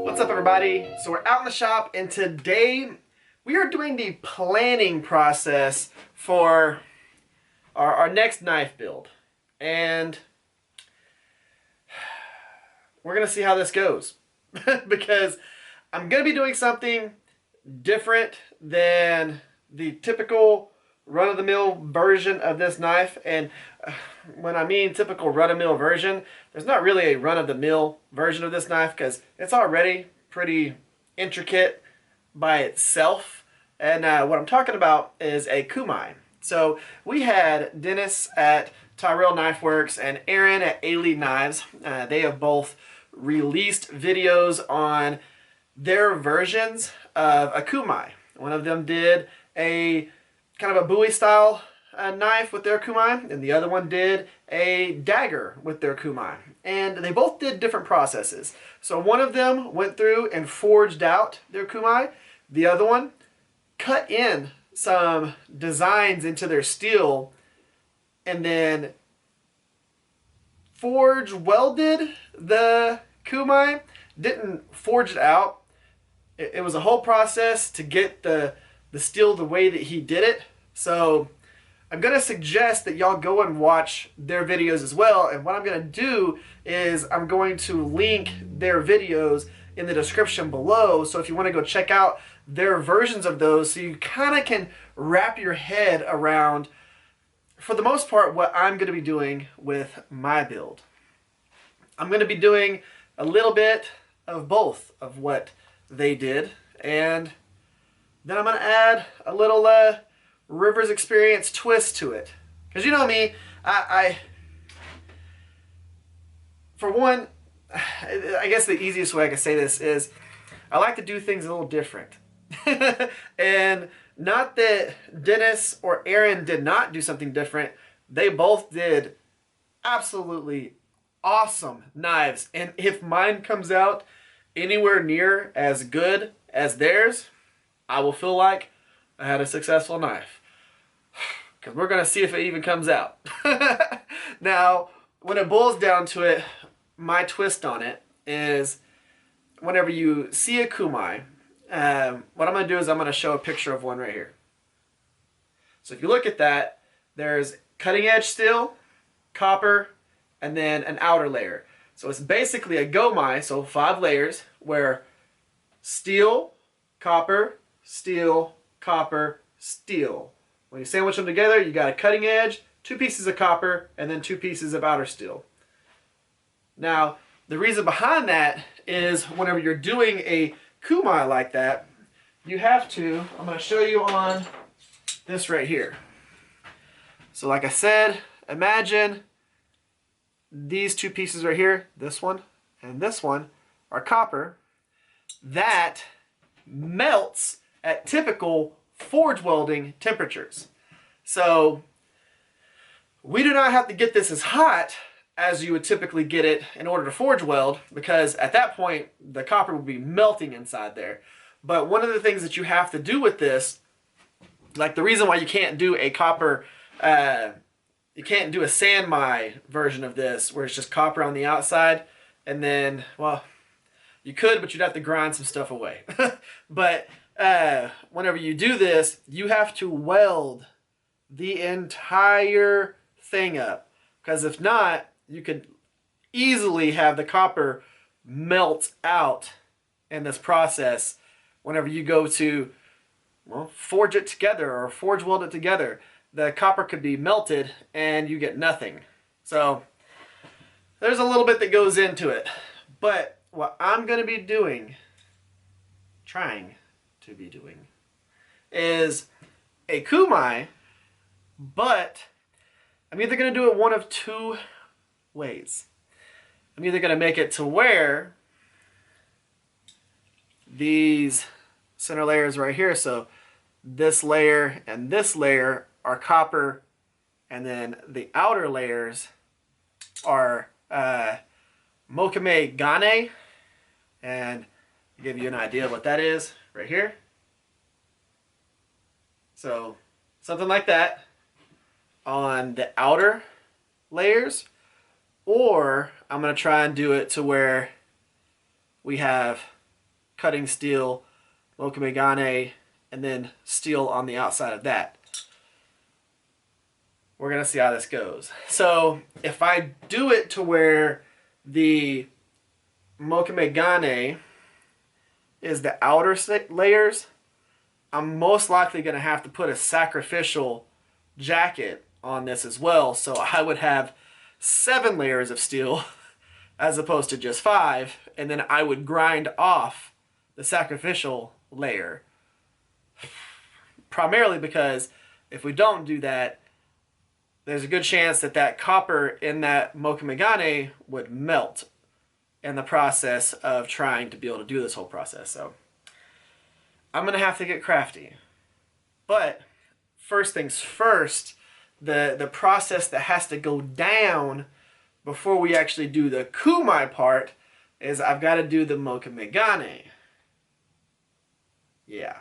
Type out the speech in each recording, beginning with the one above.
What's up, everybody? So we're out in the shop, and today we are doing the planning process for our next knife build. And we're going to see how this goes. Because I'm going to be doing something different than the typical run-of-the-mill version of this knife. And when I mean typical run-of-the-mill version, there's not really a run-of-the-mill version of this knife because it's already pretty intricate by itself. And what I'm talking about is a Mokume. So we had Dennis at Tyrell Knifeworks and Aaron at Alee Knives. They have both released videos on their versions of a Mokume. One of them did a kind of a Bowie style knife with their Mokume, and the other one did a dagger with their Mokume. And they both did different processes. So one of them went through and forged out their Mokume. The other one cut in some designs into their steel and then forge welded the Mokume. Didn't forge it out. It was a whole process to get the steel the way that he did it. So I'm going to suggest that y'all go and watch their videos as well. And what I'm going to do is I'm going to link their videos in the description below. So if you want to go check out their versions of those, so you kind of can wrap your head around, for the most part, what I'm going to be doing with my build. I'm going to be doing a little bit of both of what they did, and then I'm going to add a little Rivers experience twist to it. Because you know me, I for one, I guess the easiest way I can say this is I like to do things a little different. And not that Dennis or Aaron did not do something different. They both did absolutely awesome knives. And if mine comes out anywhere near as good as theirs, I will feel like I had a successful knife. Because we're going to see if it even comes out. Now, when it boils down to it, my twist on it is whenever you see a Mokume, what I'm going to do is I'm going to show a picture of one right here. So if you look at that, there's cutting edge steel, copper, and then an outer layer. So it's basically a gomai, so 5 layers, where steel, copper, steel, copper, steel. When you sandwich them together, you got a cutting edge, 2 pieces of copper, and then 2 pieces of outer steel. Now, the reason behind that is whenever you're doing a Mokume like that, you have to, I'm going to show you on this right here. So like I said, imagine these 2 pieces right here, this one and this one, are copper. That melts at typical forge welding temperatures. So we do not have to get this as hot as you would typically get it in order to forge weld, because at that point the copper will be melting inside there. But one of the things that you have to do with this, like the reason why you can't do a copper, you can't do a sandmai version of this where it's just copper on the outside, and then, well, you could, but you'd have to grind some stuff away. But whenever you do this, you have to weld the entire thing up, because if not, you could easily have the copper melt out in this process whenever you go to, well, forge it together or forge weld it together. The copper could be melted and you get nothing. So there's a little bit that goes into it. But what I'm going to be doing, trying to be doing, is a Mokume, but I'm either going to do it one of 2 ways. I'm either going to make it to where these center layers right here, so this layer and this layer are copper, and then the outer layers are Mokume Gane, and I'll give you an idea of what that is right here. So something like that on the outer layers, or I'm going to try and do it to where we have cutting steel, Mokume Gane, and then steel on the outside of that. We're going to see how this goes. So if I do it to where the Mokume Gane is the outer layers, I'm most likely going to have to put a sacrificial jacket on this as well. So I would have 7 layers of steel as opposed to just 5, and then I would grind off the sacrificial layer. Primarily because if we don't do that, there's a good chance that that copper in that Mokume Gane would melt in the process of trying to be able to do this whole process. So I'm going to have to get crafty. But first things first, the process that has to go down before we actually do the kumai part is I've got to do the Mokume Gane. Yeah.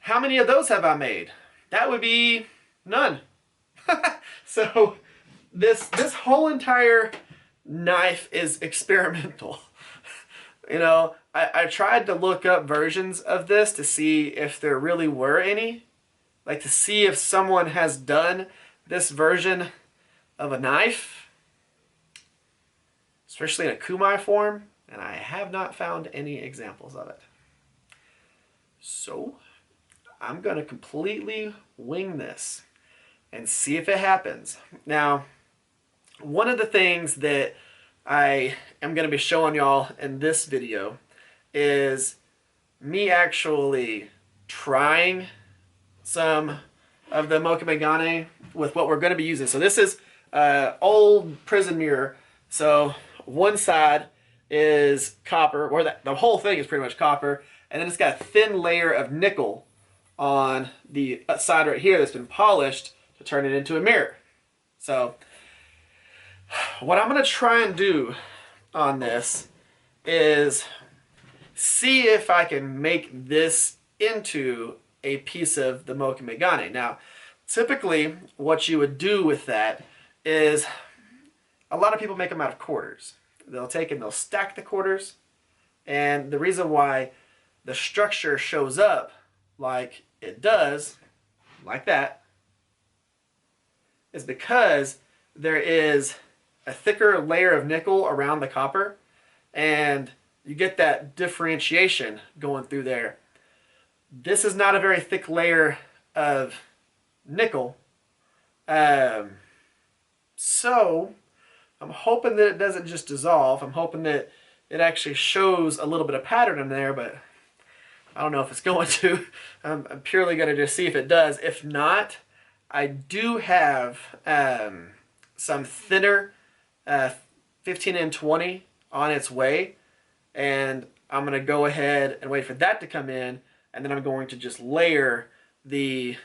How many of those have I made? That would be none. So this whole entire knife is experimental. You know, I tried to look up versions of this to see if there really were any. Like to see if someone has done this version of a knife, especially in a kumai form, and I have not found any examples of it. So I'm going to completely wing this and see if it happens. Now, one of the things that I am going to be showing y'all in this video is me actually trying some of the Mokume Gane with what we're going to be using. So this is old prison mirror. So one side is copper, or the whole thing is pretty much copper, and then it's got a thin layer of nickel on the side right here that's been polished to turn it into a mirror. So what I'm going to try and do on this is see if I can make this into a piece of the Mokume Gane. Now, typically what you would do with that is a lot of people make them out of quarters. They'll take and they'll stack the quarters, and the reason why the structure shows up like it does, like that, is because there is a thicker layer of nickel around the copper, and you get that differentiation going through there. This is not a very thick layer of nickel, so I'm hoping that it doesn't just dissolve. I'm hoping that it actually shows a little bit of pattern in there, but I don't know if it's going to. I'm purely going to just see if it does. If not, I do have some thinner 15N20 on its way, and I'm going to go ahead and wait for that to come in, and then I'm going to just layer the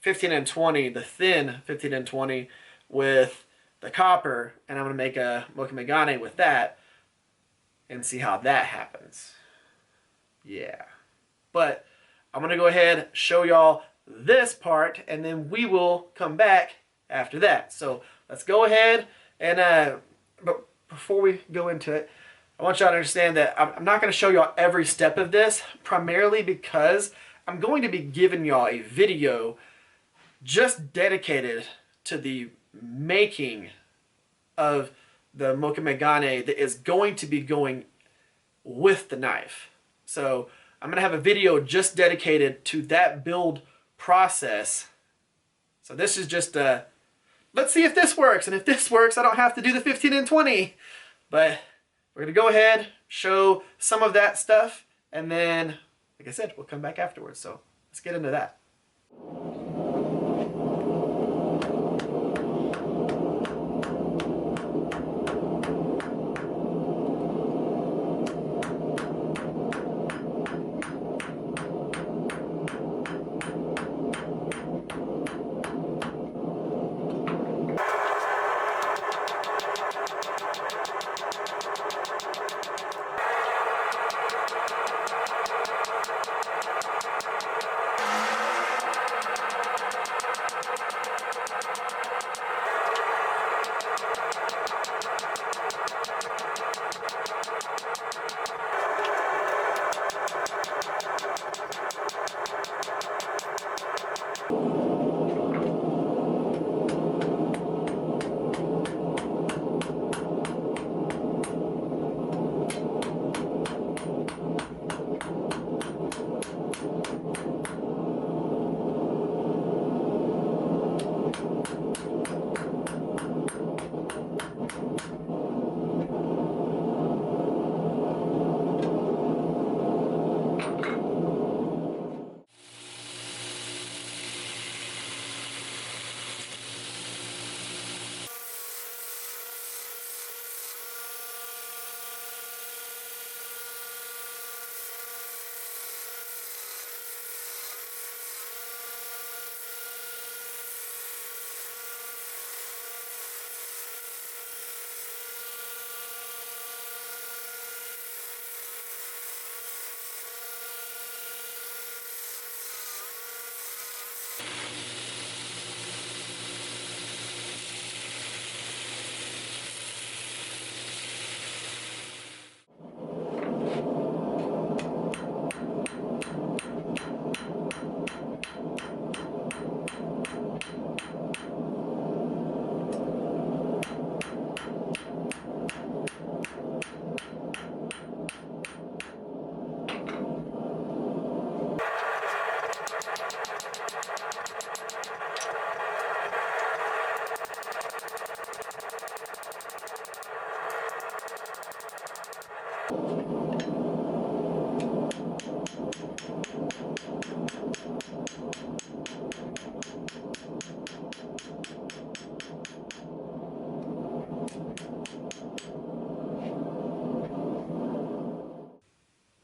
15N20, the thin 15N20, with the copper, and I'm going to make a Mokume Gane with that and see how that happens. Yeah. But I'm going to go ahead, show y'all this part, and then we will come back after that. So let's go ahead and, but before we go into it, I want y'all to understand that I'm not going to show y'all every step of this, primarily because I'm going to be giving y'all a video just dedicated to the making of the Mokume Gane that is going to be going with the knife. So I'm going to have a video just dedicated to that build process. So this is just a, let's see if this works, and if this works, I don't have to do the 15N20. But we're going to go ahead, show some of that stuff, and then, like I said, we'll come back afterwards. So let's get into that.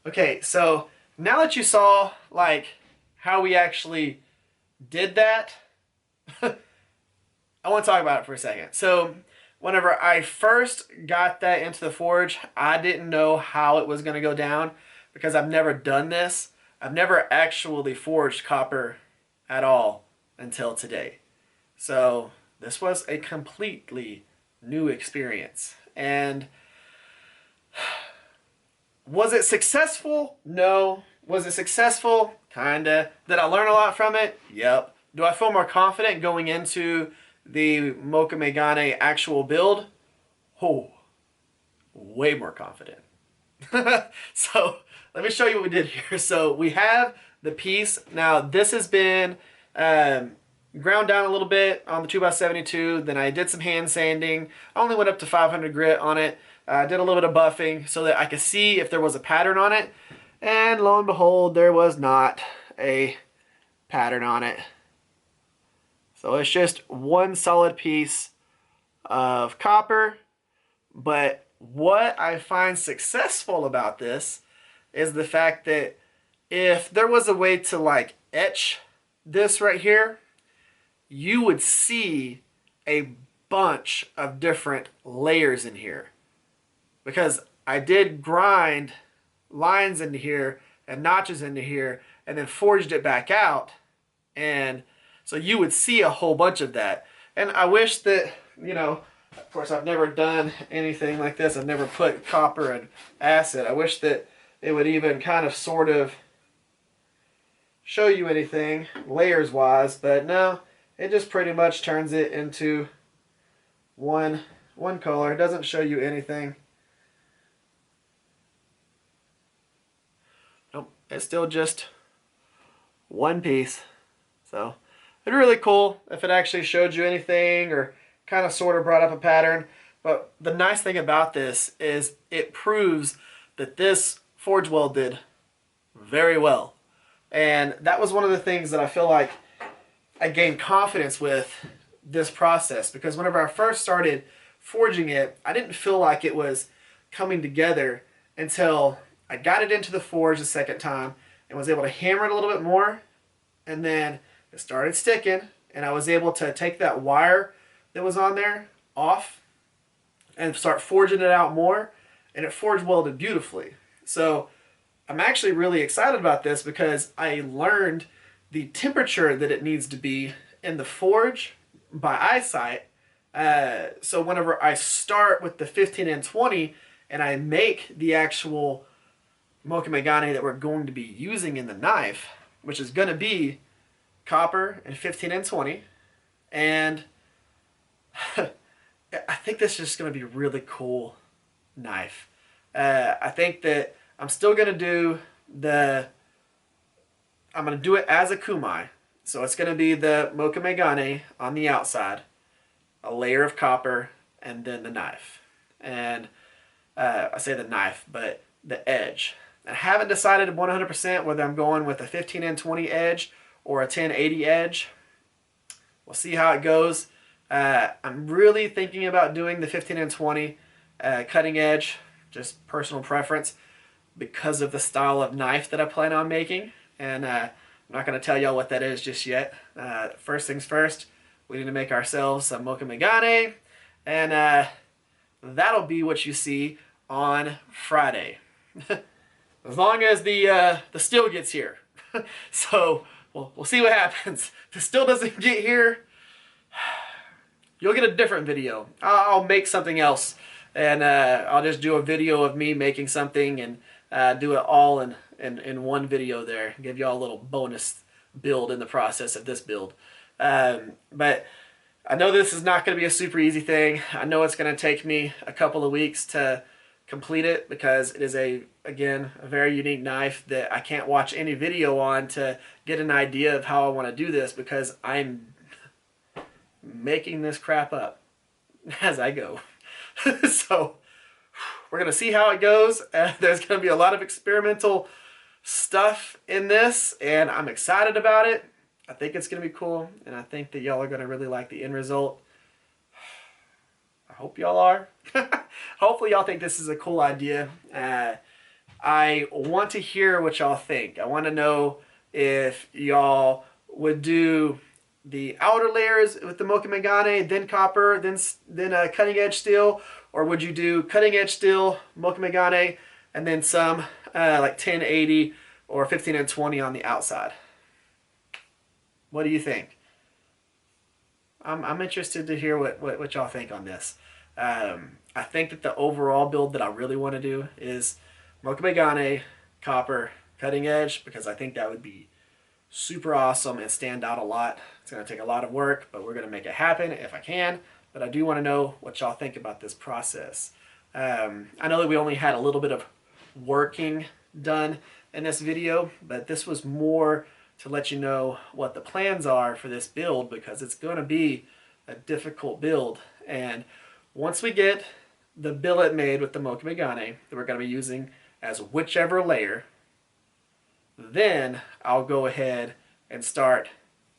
Okay, so now that you saw like how we actually did that, I want to talk about it for a second. So whenever I first got that into the forge, I didn't know how it was going to go down because I've never done this. I've never actually forged copper at all until today. So this was a completely new experience. And was it successful? No. Was it successful? Kinda. Did I learn a lot from it? Yep. Do I feel more confident going into the Mokume Gane actual build? Oh, way more confident. So let me show you what we did here. So we have the piece. Now this has been ground down a little bit on the 2x72. Then I did some hand sanding. I only went up to 500 grit on it. I did a little bit of buffing so that I could see if there was a pattern on it. And lo and behold, there was not a pattern on it. So it's just one solid piece of copper. But what I find successful about this is the fact that if there was a way to like etch this right here, you would see a bunch of different layers in here. Because I did grind lines into here and notches into here and then forged it back out. And so you would see a whole bunch of that. And I wish that, you know, of course I've never done anything like this. I've never put copper and acid. I wish that it would even kind of sort of show you anything layers wise, but no, it just pretty much turns it into one color. It doesn't show you anything. Nope, it's still just one piece. So it'd be really cool if it actually showed you anything or kind of sort of brought up a pattern. But the nice thing about this is it proves that this forge weld did very well. And that was one of the things that I feel like I gained confidence with this process, because whenever I first started forging it, I didn't feel like it was coming together until I got it into the forge the second time and was able to hammer it a little bit more, and then it started sticking, and I was able to take that wire that was on there off and start forging it out more, and it forge welded beautifully. So I'm actually really excited about this because I learned the temperature that it needs to be in the forge by eyesight. So whenever I start with the 15 and 20 and I make the actual Mokume Gane that we're going to be using in the knife, which is going to be copper and 15 and 20, and I think this is just going to be a really cool knife. I think that I'm still going to do I'm going to do it as a kumai. So it's going to be the Mokume Gane on the outside, a layer of copper, and then the knife. And I say the knife, but the edge. I haven't decided 100% whether I'm going with a 15 and 20 edge or a 1080 edge. We'll see how it goes. I'm really thinking about doing the 15 and 20 cutting edge, just personal preference, because of the style of knife that I plan on making. And I'm not going to tell y'all what that is just yet. First things first, we need to make ourselves some Mokume Gane, and that'll be what you see on Friday. As long as the steel gets here. So we'll see what happens. If the steel doesn't get here, you'll get a different video. I'll make something else, and I'll just do a video of me making something and do it all in one video there. Give y'all a little bonus build in the process of this build. But I know this is not going to be a super easy thing. I know it's going to take me a couple of weeks to complete it because it is again, a very unique knife that I can't watch any video on to get an idea of how I want to do this, because I'm making this crap up as I go. So We're going to see how it goes. There's going to be a lot of experimental stuff in this, and I'm excited about it. I think it's going to be cool, and I think that y'all are going to really like the end result. I hope y'all are. Hopefully y'all think this is a cool idea. I want to hear what y'all think. I want to know if y'all would do the outer layers with the Mokume Gane, then copper, then cutting edge steel, or would you do cutting edge steel, Mokume Gane, and then some like 1080 or 15 and 20 on the outside? What do you think? I'm interested to hear what y'all think on this. I think that the overall build that I really want to do is Mokume Gane, copper, cutting edge, because I think that would be super awesome and stand out a lot. It's going to take a lot of work, but we're going to make it happen if I can. But I do want to know what y'all think about this process. I know that we only had a little bit of working done in this video, but this was more to let you know what the plans are for this build, because it's going to be a difficult build. And once we get the billet made with the Mokume Gane that we're going to be using as whichever layer, then I'll go ahead and start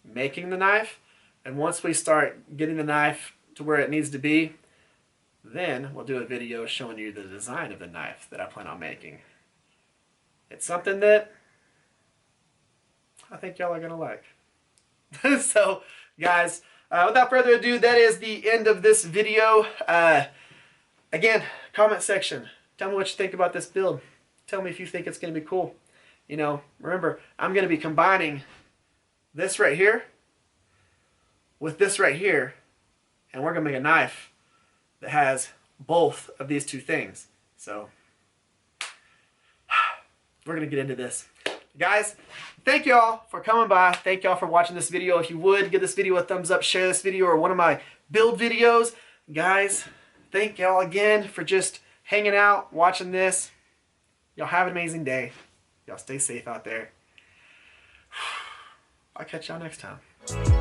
making the knife. And once we start getting the knife to where it needs to be, then we'll do a video showing you the design of the knife that I plan on making. It's something that I think y'all are going to like. So, guys, without further ado, that is the end of this video. Again, comment section. Tell me what you think about this build. Tell me if you think it's going to be cool. You know, remember, I'm going to be combining this right here with this right here, and we're going to make a knife that has both of these two things. So, we're going to get into this. Guys, thank y'all for coming by. Thank y'all for watching this video. If you would, give this video a thumbs up, share this video or one of my build videos. Guys, thank y'all again for just hanging out, watching this. Y'all have an amazing day. Y'all stay safe out there. I'll catch y'all next time.